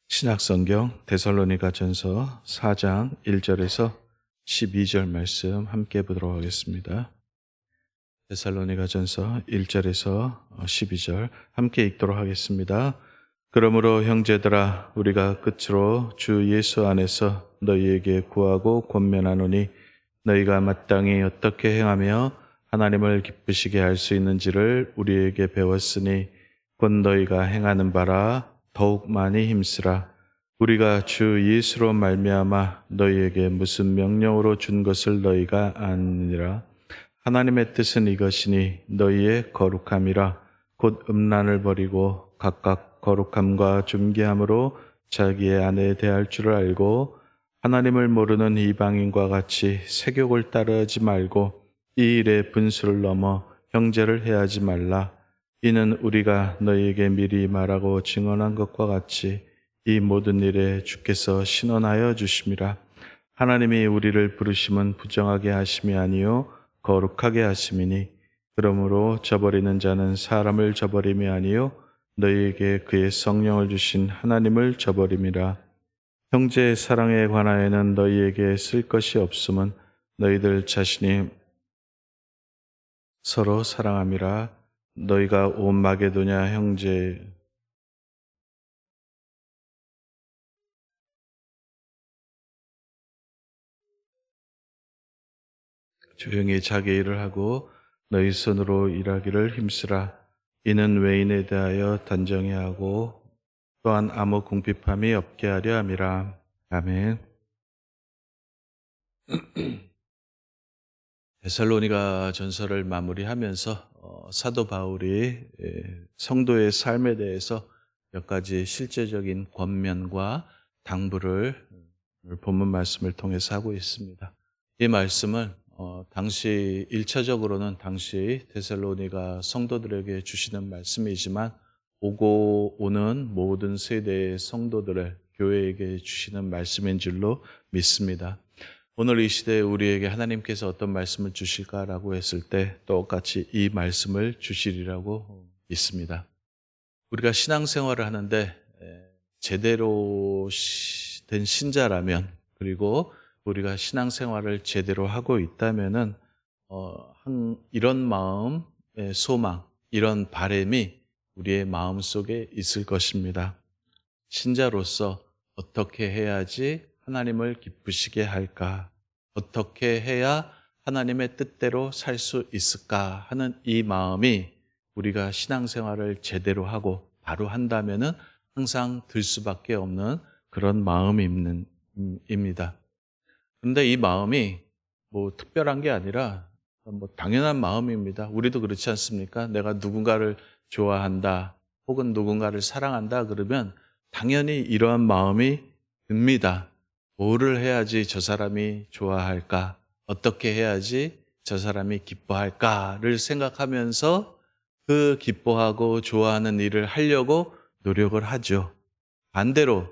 신약성경 데살로니가전서 4장 1절에서 12절 말씀 함께 보도록 하겠습니다. 데살로니가전서 1절에서 12절 함께 읽도록 하겠습니다. 그러므로 형제들아 우리가 끝으로 주 예수 안에서 너희에게 구하고 권면하노니 너희가 마땅히 어떻게 행하며 하나님을 기쁘시게 할 수 있는지를 우리에게 배웠으니 곧 너희가 행하는 바라 더욱 많이 힘쓰라. 우리가 주 예수로 말미암아 너희에게 무슨 명령으로 준 것을 너희가 아니니라. 하나님의 뜻은 이것이니 너희의 거룩함이라. 곧 음란을 버리고 각각 거룩함과 존귀함으로 자기의 아내에 대할 줄을 알고 하나님을 모르는 이방인과 같이 세욕을 따르지 말고 이 일에 분수를 넘어 형제를 해하지 말라. 이는 우리가 너희에게 미리 말하고 증언한 것과 같이 이 모든 일에 주께서 신원하여 주심이라. 하나님이 우리를 부르심은 부정하게 하심이 아니요 거룩하게 하심이니 그러므로 저버리는 자는 사람을 저버림이 아니요 너희에게 그의 성령을 주신 하나님을 저버림이라. 형제의 사랑에 관하여는 너희에게 쓸 것이 없음은 너희들 자신이 서로 사랑함이라. 너희가 온 마게도냐 형제 조용히 자기 일을 하고 너희 손으로 일하기를 힘쓰라. 이는 외인에 대하여 단정히 하고 또한 아무 궁핍함이 없게 하려 함이라. 아멘. 데살로니가 전서를 마무리하면서 사도 바울이 성도의 삶에 대해서 몇 가지 실제적인 권면과 당부를 본문 말씀을 통해서 하고 있습니다. 이 말씀은 당시 1차적으로는 당시 데살로니가 성도들에게 주시는 말씀이지만 오고 오는 모든 세대의 성도들의 교회에게 주시는 말씀인 줄로 믿습니다. 오늘 이 시대에 우리에게 하나님께서 어떤 말씀을 주실까라고 했을 때 똑같이 이 말씀을 주시리라고 믿습니다. 우리가 신앙생활을 하는데 제대로 된 신자라면 그리고 우리가 신앙생활을 제대로 하고 있다면은 이런 마음의 소망, 이런 바람이 우리의 마음 속에 있을 것입니다. 신자로서 어떻게 해야지 하나님을 기쁘시게 할까? 어떻게 해야 하나님의 뜻대로 살 수 있을까? 하는 이 마음이 우리가 신앙생활을 제대로 하고 바로 한다면은 항상 들 수밖에 없는 그런 마음입니다. 그런데 이 마음이 뭐 특별한 게 아니라 뭐 당연한 마음입니다. 우리도 그렇지 않습니까? 내가 누군가를 좋아한다 혹은 누군가를 사랑한다 그러면 당연히 이러한 마음이 듭니다. 뭐를 해야지 저 사람이 좋아할까? 어떻게 해야지 저 사람이 기뻐할까를 생각하면서 그 기뻐하고 좋아하는 일을 하려고 노력을 하죠. 반대로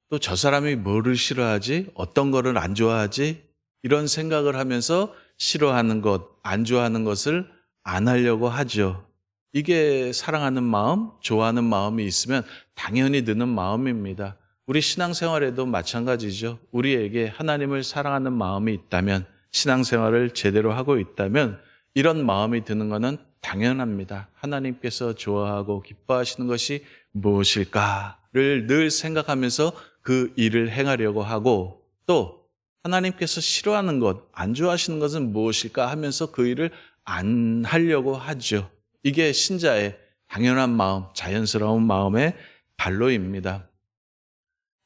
또 저 사람이 뭐를 싫어하지? 어떤 거를 안 좋아하지? 이런 생각을 하면서 싫어하는 것, 안 좋아하는 것을 안 하려고 하죠. 이게 사랑하는 마음, 좋아하는 마음이 있으면 당연히 드는 마음입니다. 우리 신앙생활에도 마찬가지죠. 우리에게 하나님을 사랑하는 마음이 있다면, 신앙생활을 제대로 하고 있다면 이런 마음이 드는 것은 당연합니다. 하나님께서 좋아하고 기뻐하시는 것이 무엇일까를 늘 생각하면서 그 일을 행하려고 하고 또 하나님께서 싫어하는 것, 안 좋아하시는 것은 무엇일까 하면서 그 일을 안 하려고 하죠. 이게 신자의 당연한 마음, 자연스러운 마음의 발로입니다.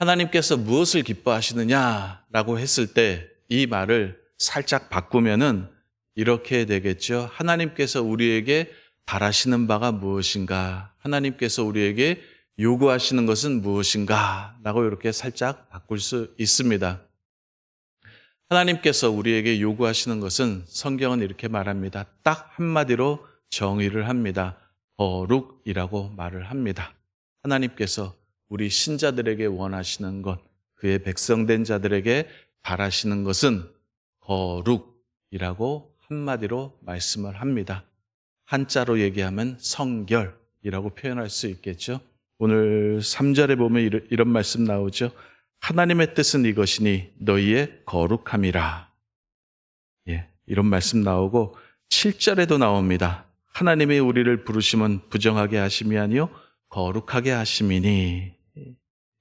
하나님께서 무엇을 기뻐하시느냐라고 했을 때 이 말을 살짝 바꾸면은 이렇게 되겠죠. 하나님께서 우리에게 바라시는 바가 무엇인가? 하나님께서 우리에게 요구하시는 것은 무엇인가? 라고 이렇게 살짝 바꿀 수 있습니다. 하나님께서 우리에게 요구하시는 것은 성경은 이렇게 말합니다. 딱 한마디로 정의를 합니다. 거룩이라고 말을 합니다. 하나님께서 우리 신자들에게 원하시는 것, 그의 백성된 자들에게 바라시는 것은 거룩이라고 한마디로 말씀을 합니다. 한자로 얘기하면 성결이라고 표현할 수 있겠죠. 오늘 3절에 보면 이런 말씀 나오죠. 하나님의 뜻은 이것이니 너희의 거룩함이라. 예, 이런 말씀 나오고 7절에도 나옵니다. 하나님이 우리를 부르심은 부정하게 하심이 아니요 거룩하게 하심이니.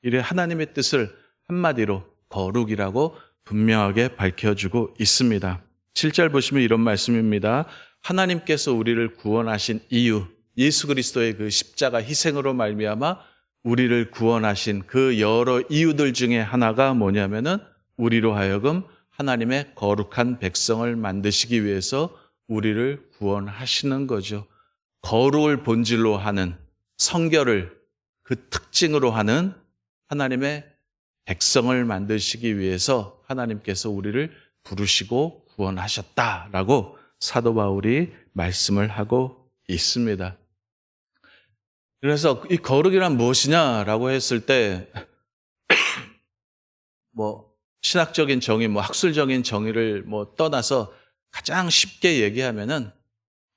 이래 하나님의 뜻을 한마디로 거룩이라고 분명하게 밝혀주고 있습니다. 7절 보시면 이런 말씀입니다. 하나님께서 우리를 구원하신 이유, 예수 그리스도의 그 십자가 희생으로 말미암아 우리를 구원하신 그 여러 이유들 중에 하나가 뭐냐면은 우리로 하여금 하나님의 거룩한 백성을 만드시기 위해서 우리를 구원하시는 거죠. 거룩을 본질로 하는, 성결을 그 특징으로 하는 하나님의 백성을 만드시기 위해서 하나님께서 우리를 부르시고 구원하셨다라고 사도 바울이 말씀을 하고 있습니다. 그래서 이 거룩이란 무엇이냐라고 했을 때 신학적인 정의, 학술적인 정의를 떠나서 가장 쉽게 얘기하면은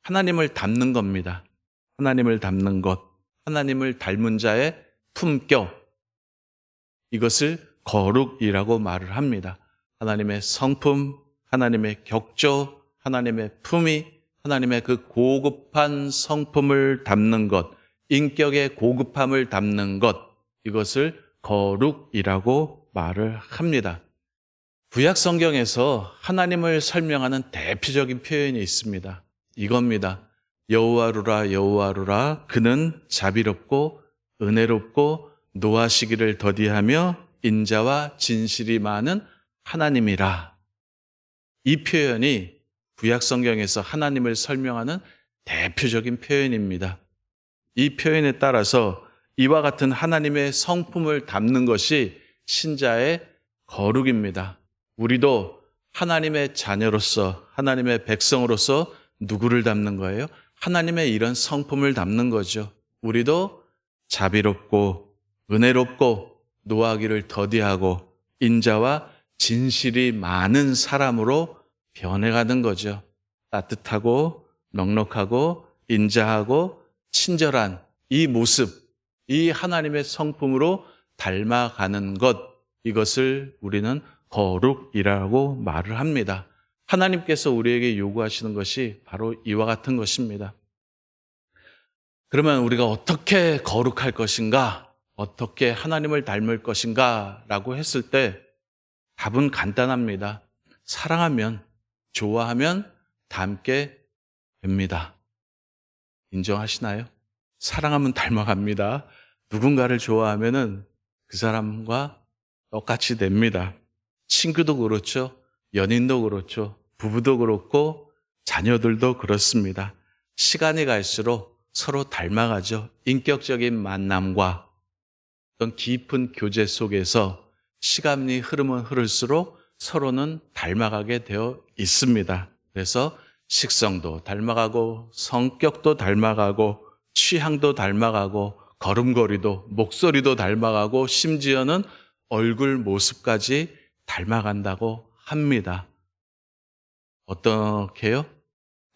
하나님을 닮는 겁니다. 하나님을 닮는 것, 하나님을 닮은 자의 품격, 이것을 거룩이라고 말을 합니다. 하나님의 성품, 하나님의 격조, 하나님의 품위, 하나님의 그 고급한 성품을 담는 것, 인격의 고급함을 담는 것, 이것을 거룩이라고 말을 합니다. 구약 성경에서 하나님을 설명하는 대표적인 표현이 있습니다. 이겁니다. 여호와루라 여호와루라 그는 자비롭고 은혜롭고 노하시기를 더디하며 인자와 진실이 많은 하나님이라. 이 표현이 구약 성경에서 하나님을 설명하는 대표적인 표현입니다. 이 표현에 따라서 이와 같은 하나님의 성품을 담는 것이 신자의 거룩입니다. 우리도 하나님의 자녀로서, 하나님의 백성으로서 누구를 담는 거예요? 하나님의 이런 성품을 담는 거죠. 우리도 자비롭고 은혜롭고 노하기를 더디하고 인자와 진실이 많은 사람으로 변해가는 거죠. 따뜻하고 넉넉하고 인자하고 친절한 이 모습, 이 하나님의 성품으로 닮아가는 것, 이것을 우리는 거룩이라고 말을 합니다. 하나님께서 우리에게 요구하시는 것이 바로 이와 같은 것입니다. 그러면 우리가 어떻게 거룩할 것인가? 어떻게 하나님을 닮을 것인가? 라고 했을 때 답은 간단합니다. 사랑하면, 좋아하면 닮게 됩니다. 인정하시나요? 사랑하면 닮아갑니다. 누군가를 좋아하면은 그 사람과 똑같이 됩니다. 친구도 그렇죠. 연인도 그렇죠. 부부도 그렇고 자녀들도 그렇습니다. 시간이 갈수록 서로 닮아가죠. 인격적인 만남과 어떤 깊은 교제 속에서 시간이 흐르면 흐를수록 서로는 닮아가게 되어 있습니다. 그래서 식성도 닮아가고 성격도 닮아가고 취향도 닮아가고 걸음걸이도 목소리도 닮아가고 심지어는 얼굴 모습까지 닮아간다고 합니다. 어떻게요?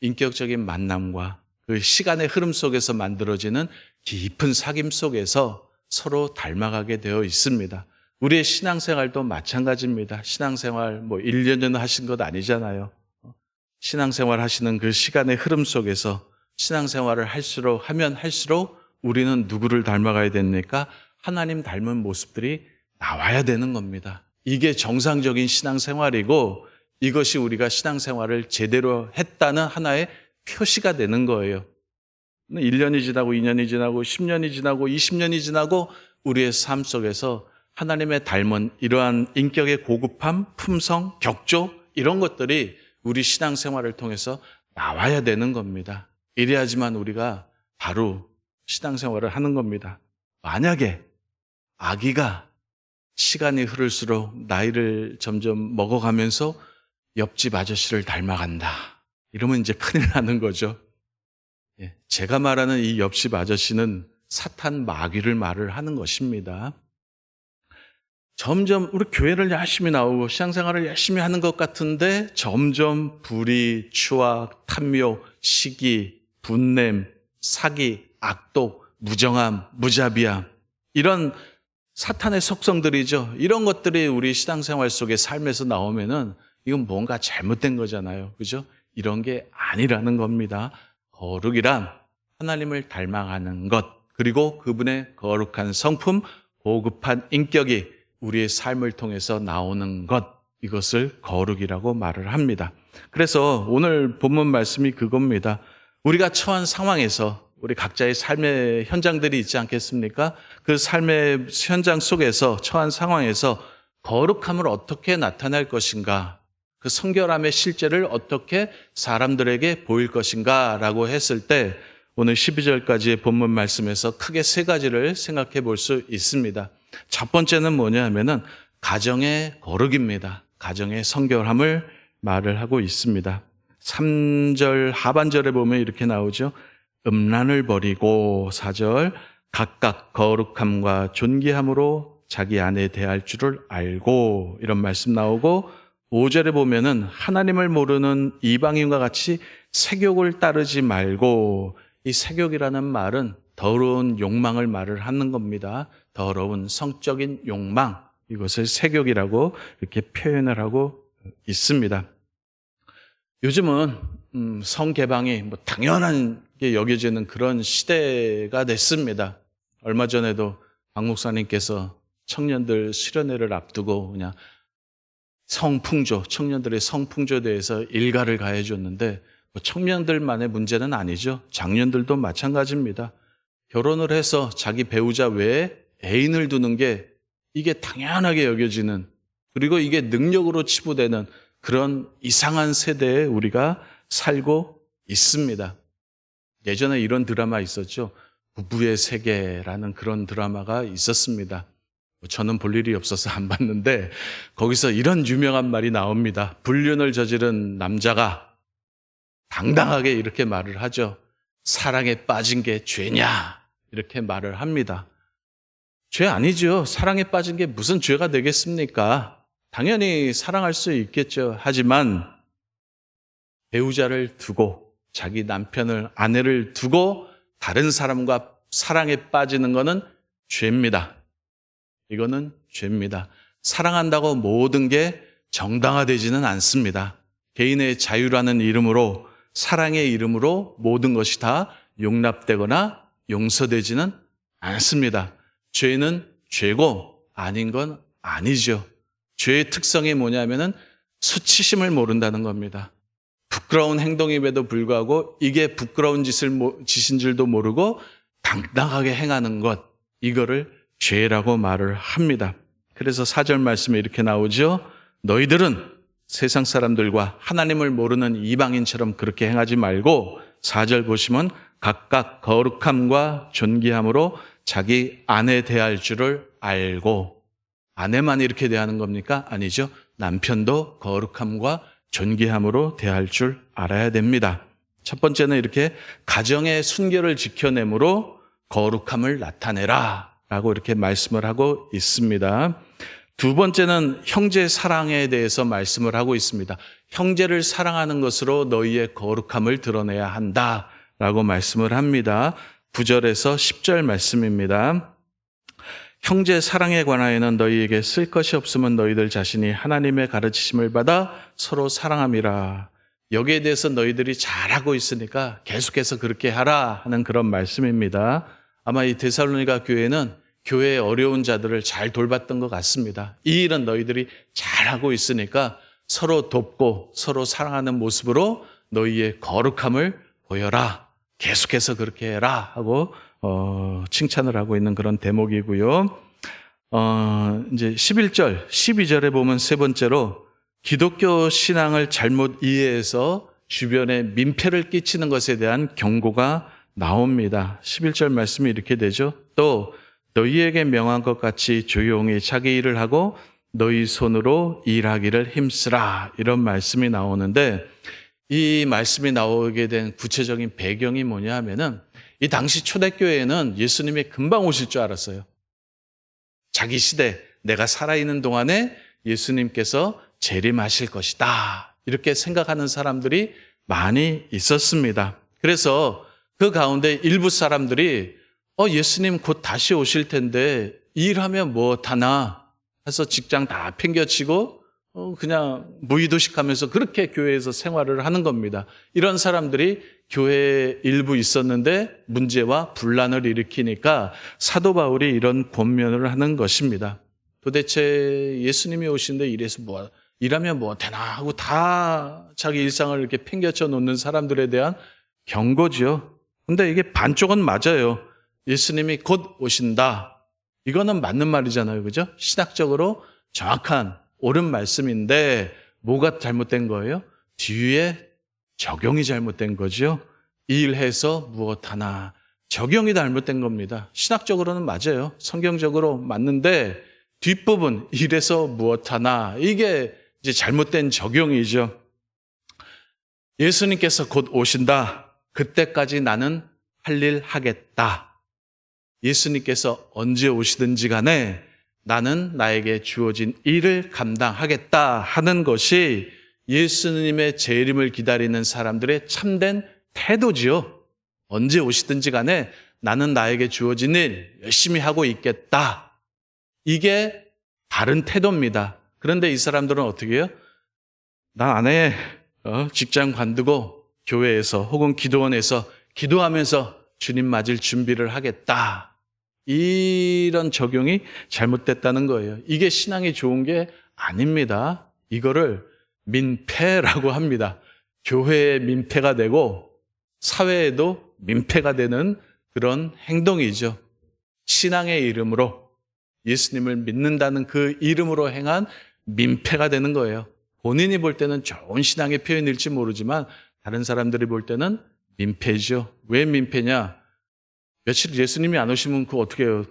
인격적인 만남과 그 시간의 흐름 속에서 만들어지는 깊은 사귐 속에서 서로 닮아가게 되어 있습니다. 우리의 신앙생활도 마찬가지입니다. 신앙생활 1년 전 하신 것 아니잖아요. 신앙생활 하시는 그 시간의 흐름 속에서 신앙생활을 하면 할수록 우리는 누구를 닮아가야 됩니까? 하나님 닮은 모습들이 나와야 되는 겁니다. 이게 정상적인 신앙생활이고 이것이 우리가 신앙생활을 제대로 했다는 하나의 표시가 되는 거예요. 1년이 지나고 2년이 지나고 10년이 지나고 20년이 지나고 우리의 삶 속에서 하나님의 닮은 이러한 인격의 고급함, 품성, 격조 이런 것들이 우리 신앙생활을 통해서 나와야 되는 겁니다. 이래야지만 우리가 바로 신앙생활을 하는 겁니다. 만약에 아기가 시간이 흐를수록 나이를 점점 먹어가면서 옆집 아저씨를 닮아간다. 이러면 이제 큰일 나는 거죠. 제가 말하는 이 옆집 아저씨는 사탄 마귀를 말을 하는 것입니다. 점점 우리 교회를 열심히 나오고 신앙생활을 열심히 하는 것 같은데 점점 불의, 추악, 탐욕, 시기, 분냄, 사기, 악독, 무정함, 무자비함, 이런 사탄의 속성들이죠. 이런 것들이 우리 신앙생활 속에 삶에서 나오면은 이건 뭔가 잘못된 거잖아요. 그죠? 이런 게 아니라는 겁니다. 거룩이란 하나님을 닮아가는 것, 그리고 그분의 거룩한 성품, 고급한 인격이 우리의 삶을 통해서 나오는 것, 이것을 거룩이라고 말을 합니다. 그래서 오늘 본문 말씀이 그겁니다. 우리가 처한 상황에서 우리 각자의 삶의 현장들이 있지 않겠습니까? 그 삶의 현장 속에서 처한 상황에서 거룩함을 어떻게 나타낼 것인가, 그 성결함의 실제를 어떻게 사람들에게 보일 것인가 라고 했을 때 오늘 12절까지의 본문 말씀에서 크게 세 가지를 생각해 볼 수 있습니다. 첫 번째는 뭐냐 하면은 가정의 거룩입니다. 가정의 성결함을 말을 하고 있습니다. 3절 하반절에 보면 이렇게 나오죠. 음란을 버리고 4절 각각 거룩함과 존귀함으로 자기 아내 대할 줄을 알고, 이런 말씀 나오고 5절에 보면은 하나님을 모르는 이방인과 같이 세욕을 따르지 말고, 이 세욕이라는 말은 더러운 욕망을 말을 하는 겁니다. 더러운 성적인 욕망, 이것을 세욕이라고 이렇게 표현을 하고 있습니다. 요즘은 성개방이 뭐 당연하게 여겨지는 그런 시대가 됐습니다. 얼마 전에도 박 목사님께서 청년들 수련회를 앞두고 그냥 성풍조, 청년들의 성풍조에 대해서 일가를 가해줬는데, 뭐 청년들만의 문제는 아니죠. 장년들도 마찬가지입니다. 결혼을 해서 자기 배우자 외에 애인을 두는 게 이게 당연하게 여겨지는, 그리고 이게 능력으로 치부되는 그런 이상한 세대에 우리가 살고 있습니다. 예전에 이런 드라마 있었죠. 부부의 세계라는 그런 드라마가 있었습니다. 저는 볼 일이 없어서 안 봤는데 거기서 이런 유명한 말이 나옵니다. 불륜을 저지른 남자가 당당하게 이렇게 말을 하죠. 사랑에 빠진 게 죄냐? 이렇게 말을 합니다. 죄 아니죠. 사랑에 빠진 게 무슨 죄가 되겠습니까? 당연히 사랑할 수 있겠죠. 하지만 배우자를 두고, 자기 남편을, 아내를 두고 다른 사람과 사랑에 빠지는 것은 죄입니다. 이거는 죄입니다. 사랑한다고 모든 게 정당화되지는 않습니다. 개인의 자유라는 이름으로, 사랑의 이름으로 모든 것이 다 용납되거나 용서되지는 않습니다. 죄는 죄고 아닌 건 아니죠. 죄의 특성이 뭐냐면은 수치심을 모른다는 겁니다. 부끄러운 행동임에도 불구하고 이게 부끄러운 짓인 줄도 모르고 당당하게 행하는 것, 이거를 죄라고 말을 합니다. 그래서 4절 말씀에 이렇게 나오죠. 너희들은 세상 사람들과 하나님을 모르는 이방인처럼 그렇게 행하지 말고, 4절 보시면 각각 거룩함과 존귀함으로 자기 아내 대할 줄을 알고, 아내만 이렇게 대하는 겁니까? 아니죠. 남편도 거룩함과 존귀함으로 대할 줄 알아야 됩니다. 첫 번째는 이렇게 가정의 순결을 지켜내므로 거룩함을 나타내라 라고 이렇게 말씀을 하고 있습니다. 두 번째는 형제 사랑에 대해서 말씀을 하고 있습니다. 형제를 사랑하는 것으로 너희의 거룩함을 드러내야 한다 라고 말씀을 합니다. 9절에서 10절 말씀입니다. 형제 사랑에 관하여는 너희에게 쓸 것이 없으면 너희들 자신이 하나님의 가르치심을 받아 서로 사랑함이라. 여기에 대해서 너희들이 잘하고 있으니까 계속해서 그렇게 하라 하는 그런 말씀입니다. 아마 이 데살로니가 교회는 교회의 어려운 자들을 잘 돌봤던 것 같습니다. 이 일은 너희들이 잘하고 있으니까 서로 돕고 서로 사랑하는 모습으로 너희의 거룩함을 보여라. 계속해서 그렇게 해라 하고 칭찬을 하고 있는 그런 대목이고요. 이제 11절, 12절에 보면 세 번째로 기독교 신앙을 잘못 이해해서 주변에 민폐를 끼치는 것에 대한 경고가 나옵니다. 11절 말씀이 이렇게 되죠. 또 너희에게 명한 것 같이 조용히 자기 일을 하고 너희 손으로 일하기를 힘쓰라, 이런 말씀이 나오는데, 이 말씀이 나오게 된 구체적인 배경이 뭐냐 하면은 이 당시 초대교회에는 예수님이 금방 오실 줄 알았어요. 자기 시대, 내가 살아있는 동안에 예수님께서 재림하실 것이다, 이렇게 생각하는 사람들이 많이 있었습니다. 그래서 그 가운데 일부 사람들이 예수님 곧 다시 오실 텐데 일하면 뭐 다나 해서 직장 다 팽겨치고 그냥 무의도식하면서 그렇게 교회에서 생활을 하는 겁니다. 이런 사람들이 교회에 일부 있었는데 문제와 분란을 일으키니까 사도 바울이 이런 권면을 하는 것입니다. 도대체 예수님이 오신데 일하면 뭐 되나 하고 다 자기 일상을 이렇게 팽겨쳐 놓는 사람들에 대한 경고지요. 근데 이게 반쪽은 맞아요. 예수님이 곧 오신다. 이거는 맞는 말이잖아요. 그죠? 신학적으로 정확한 옳은 말씀인데 뭐가 잘못된 거예요? 뒤에 적용이 잘못된 거죠. 일해서 무엇 하나. 적용이 잘못된 겁니다. 신학적으로는 맞아요. 성경적으로 맞는데 뒷부분 일해서 무엇 하나. 이게 이제 잘못된 적용이죠. 예수님께서 곧 오신다. 그때까지 나는 할 일 하겠다. 예수님께서 언제 오시든지 간에 나는 나에게 주어진 일을 감당하겠다 하는 것이 예수님의 재림을 기다리는 사람들의 참된 태도지요. 언제 오시든지 간에 나는 나에게 주어진 일 열심히 하고 있겠다. 이게 바른 태도입니다. 그런데 이 사람들은 어떻게 해요? 나 안에 직장 관두고 교회에서 혹은 기도원에서 기도하면서 주님 맞을 준비를 하겠다. 이런 적용이 잘못됐다는 거예요. 이게 신앙이 좋은 게 아닙니다. 이거를 민폐라고 합니다. 교회에 민폐가 되고 사회에도 민폐가 되는 그런 행동이죠. 신앙의 이름으로 예수님을 믿는다는 그 이름으로 행한 민폐가 되는 거예요. 본인이 볼 때는 좋은 신앙의 표현일지 모르지만 다른 사람들이 볼 때는 민폐죠. 왜 민폐냐? 며칠 예수님이 안 오시면 그거 어떻게 해요?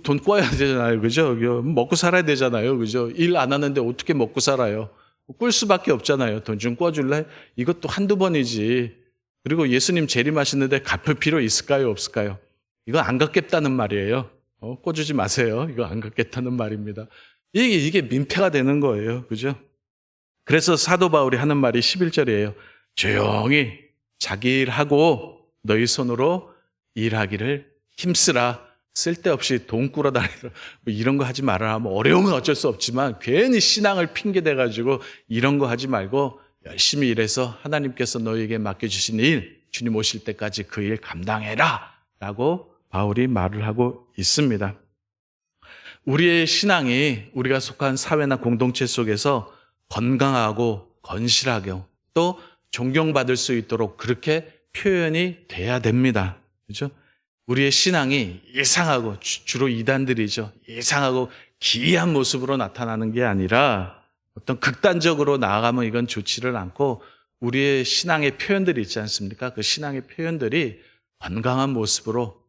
돈 꿔야 되잖아요. 그죠? 먹고 살아야 되잖아요. 그죠? 일 안 하는데 어떻게 먹고 살아요? 꿀 수밖에 없잖아요. 돈 좀 꿔줄래? 이것도 한두 번이지. 그리고 예수님 재림하시는데 갚을 필요 있을까요? 없을까요? 이거 안 갚겠다는 말이에요. 꿔주지 마세요. 이거 안 갚겠다는 말입니다. 이게 민폐가 되는 거예요. 그죠? 그래서 사도 바울이 하는 말이 11절이에요. 조용히 자기 일하고 너희 손으로 일하기를 힘쓰라. 쓸데없이 돈 꾸러다니라. 이런 거 하지 말아라. 어려운 건 어쩔 수 없지만 괜히 신앙을 핑계대가지고 이런 거 하지 말고 열심히 일해서 하나님께서 너희에게 맡겨주신 일, 주님 오실 때까지 그 일 감당해라. 라고 바울이 말을 하고 있습니다. 우리의 신앙이 우리가 속한 사회나 공동체 속에서 건강하고 건실하게 또 존경받을 수 있도록 그렇게 표현이 돼야 됩니다. 그렇죠? 우리의 신앙이 이상하고 주로 이단들이죠. 이상하고 기이한 모습으로 나타나는 게 아니라 어떤 극단적으로 나아가면 이건 좋지를 않고 우리의 신앙의 표현들이 있지 않습니까? 그 신앙의 표현들이 건강한 모습으로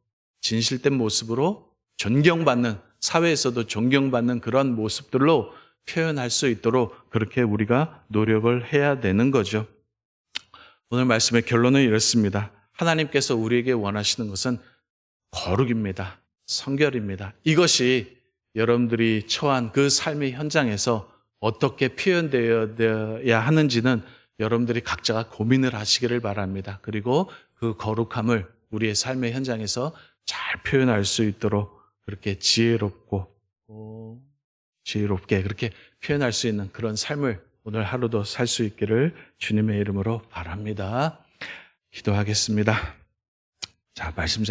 진실된 모습으로 존경받는 사회에서도 존경받는 그런 모습들로 표현할 수 있도록 그렇게 우리가 노력을 해야 되는 거죠. 오늘 말씀의 결론은 이렇습니다. 하나님께서 우리에게 원하시는 것은 거룩입니다. 성결입니다. 이것이 여러분들이 처한 그 삶의 현장에서 어떻게 표현되어야 하는지는 여러분들이 각자가 고민을 하시기를 바랍니다. 그리고 그 거룩함을 우리의 삶의 현장에서 잘 표현할 수 있도록 그렇게 지혜롭게 그렇게 표현할 수 있는 그런 삶을 오늘 하루도 살 수 있기를 주님의 이름으로 바랍니다. 기도하겠습니다. 자, 말씀